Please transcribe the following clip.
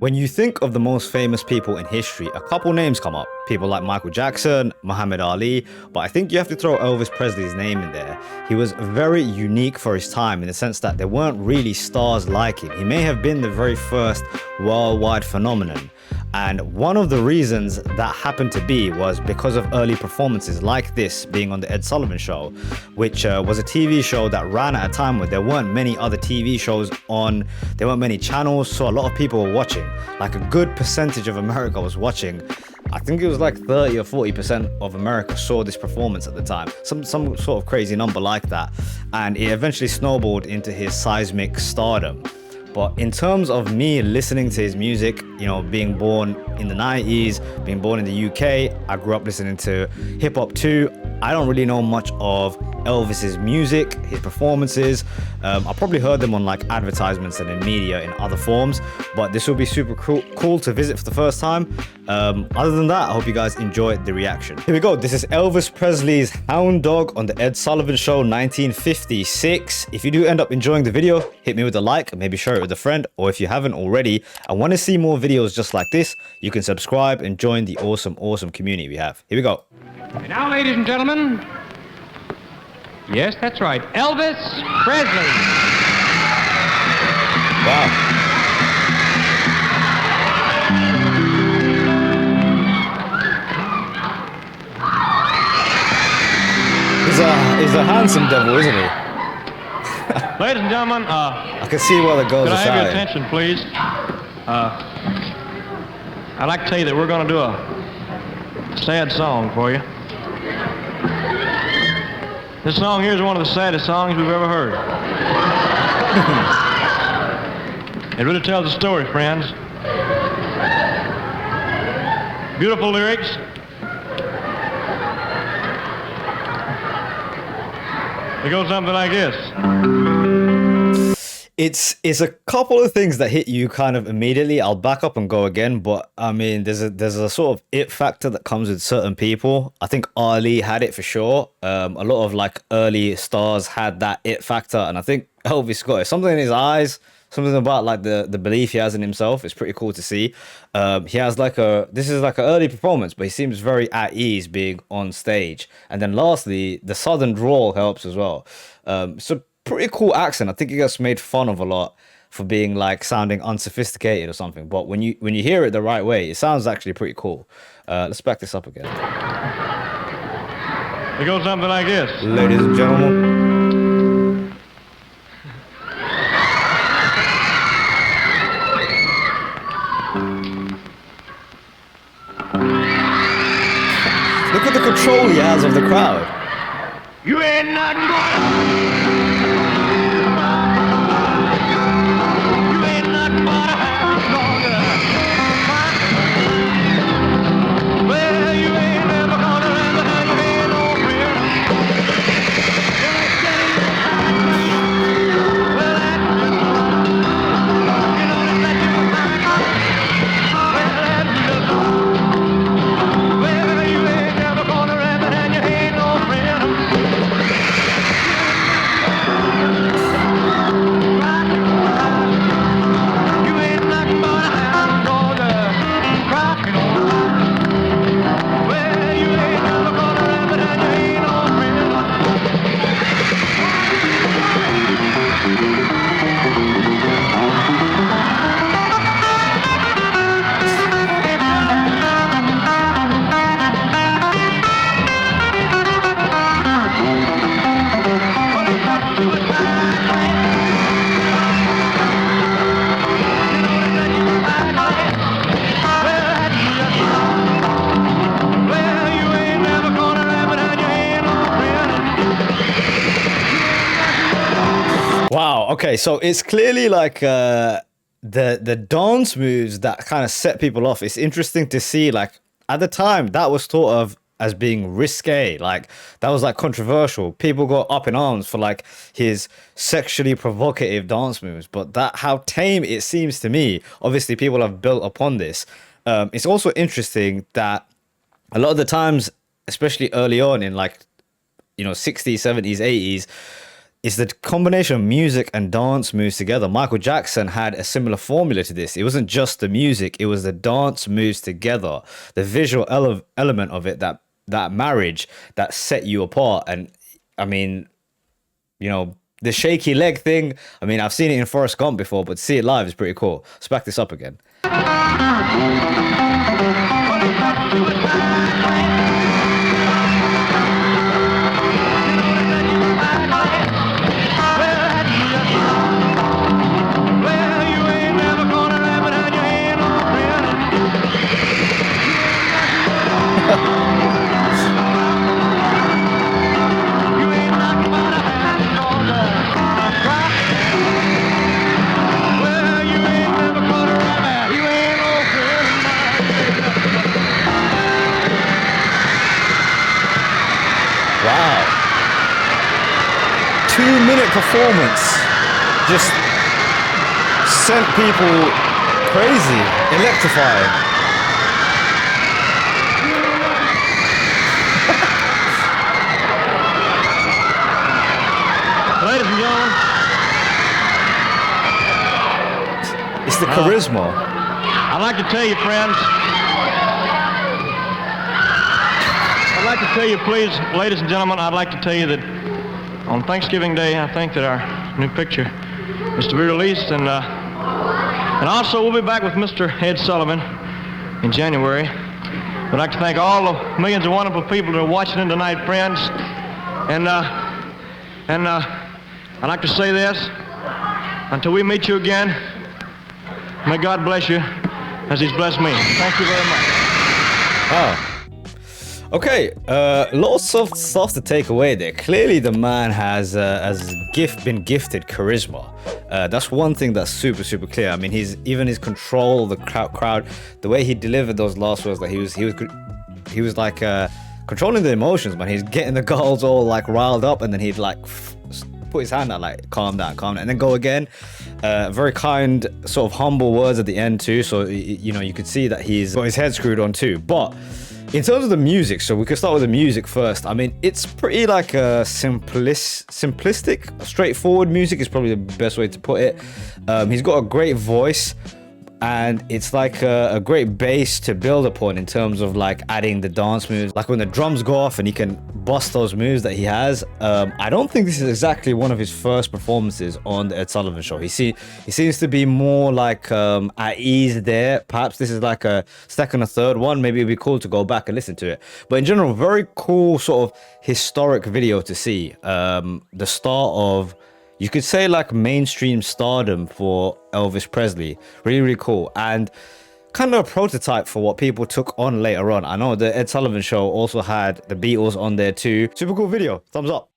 When you think of the most famous people in history, a couple names come up. People like Michael Jackson, Muhammad Ali, but I think you have to throw Elvis Presley's name in there. He was very unique for his time in the sense that there weren't really stars like him. He may have been the very first worldwide phenomenon. And one of the reasons that happened to be was because of early performances like this being on the Ed Sullivan Show, which was a TV show that ran at a time where there weren't many other TV shows on, there weren't many channels, so a lot of people were watching. Like a good percentage of America was watching. I think it was like 30 or 40% of America saw this performance at the time. Some sort of crazy number like that. And it eventually snowballed into his seismic stardom. But in terms of me listening to his music, you know, being born in the 90s, being born in the UK, I grew up listening to hip hop too. I don't really know much of Elvis's music, his performances. I probably heard them on like advertisements and in media in other forms, but this will be super cool to visit for the first time. Other than that, I hope you guys enjoyed the reaction. Here we go. This is Elvis Presley's Hound Dog on the Ed Sullivan Show 1956. If you do end up enjoying the video, hit me with a like, maybe share it with a friend, or if you haven't already and want to see more videos just like this, you can subscribe and join the awesome community we have. Here we go. And now, ladies and gentlemen, yes, that's right, Elvis Presley. Wow. He's a handsome devil, isn't he? Ladies and gentlemen, I can see why the girls could are I have your shouting. attention, please? I'd like to tell you that we're going to do a sad song for you. This song here is one of the saddest songs we've ever heard. It really tells a story, friends. Beautiful lyrics. It goes something like this. It's a couple of things that hit you kind of immediately. I'll back up and go again, but I mean, there's a sort of it factor that comes with certain people. I think Ali had it for sure. A lot of like early stars had that it factor, and I think Elvis got it. Something in his eyes, something about like the belief he has in himself. It's pretty cool to see. He has like this is like an early performance, but he seems very at ease being on stage. And then lastly, the southern drawl helps as well. So pretty cool accent. I think he gets made fun of a lot for being like sounding unsophisticated or something, but when you hear it the right way, it sounds actually pretty cool. Let's back this up again. It goes something like this. Ladies and gentlemen, look at the control he has of the crowd. You ain't nothing but Wow. Okay, so it's clearly like the dance moves that kind of set people off. It's interesting to see, like at the time that was thought of as being risque, like that was like controversial. People got up in arms for like his sexually provocative dance moves, but that how tame it seems to me. Obviously people have built upon this. It's also interesting that a lot of the times, especially early on in like, you know, 60s, 70s, 80s, it's the combination of music and dance moves together. Michael Jackson had a similar formula to this. It wasn't just the music, it was the dance moves together, the visual element of it, that marriage that set you apart. And I mean, you know, the shaky leg thing, I mean, I've seen it in Forrest Gump before, but to see it live is pretty cool. Let's back this up again. Wow. 2-minute performance just sent people crazy, electrifying. Ladies and gentlemen, It's the charisma. I'd like to tell you, friends, I'd like to tell you, please, ladies and gentlemen, I'd like to tell you that on Thanksgiving Day, I think that our new picture is to be released, and also we'll be back with Mr. Ed Sullivan in January. I'd like to thank all the millions of wonderful people that are watching in tonight, friends, and I'd like to say this, until we meet you again, may God bless you as He's blessed me. Thank you very much. Oh. Okay, lots of stuff to take away there. Clearly, the man has been gifted charisma. That's one thing that's super clear. I mean, even his control of the crowd, the way he delivered those last words, like he was like controlling the emotions, man. He's getting the girls all like riled up, and then he'd like put his hand out like calm down, and then go again. Very kind, sort of humble words at the end too. So you know, you could see that he's got his head screwed on too. But in terms of the music, so we could start with the music first. I mean, it's pretty like a simplistic, straightforward music is probably the best way to put it. He's got a great voice, and it's like a great base to build upon in terms of like adding the dance moves. Like when the drums go off and he can bust those moves that he has. I don't think this is exactly one of his first performances on the Ed Sullivan Show. He seems to be more like at ease there. Perhaps this is like a second or third one. Maybe it'd be cool to go back and listen to it. But in general, very cool sort of historic video to see. The start of, you could say, like mainstream stardom for Elvis Presley. Really cool. And kind of a prototype for what people took on later on. I know the Ed Sullivan Show also had the Beatles on there too. Super cool video. Thumbs up.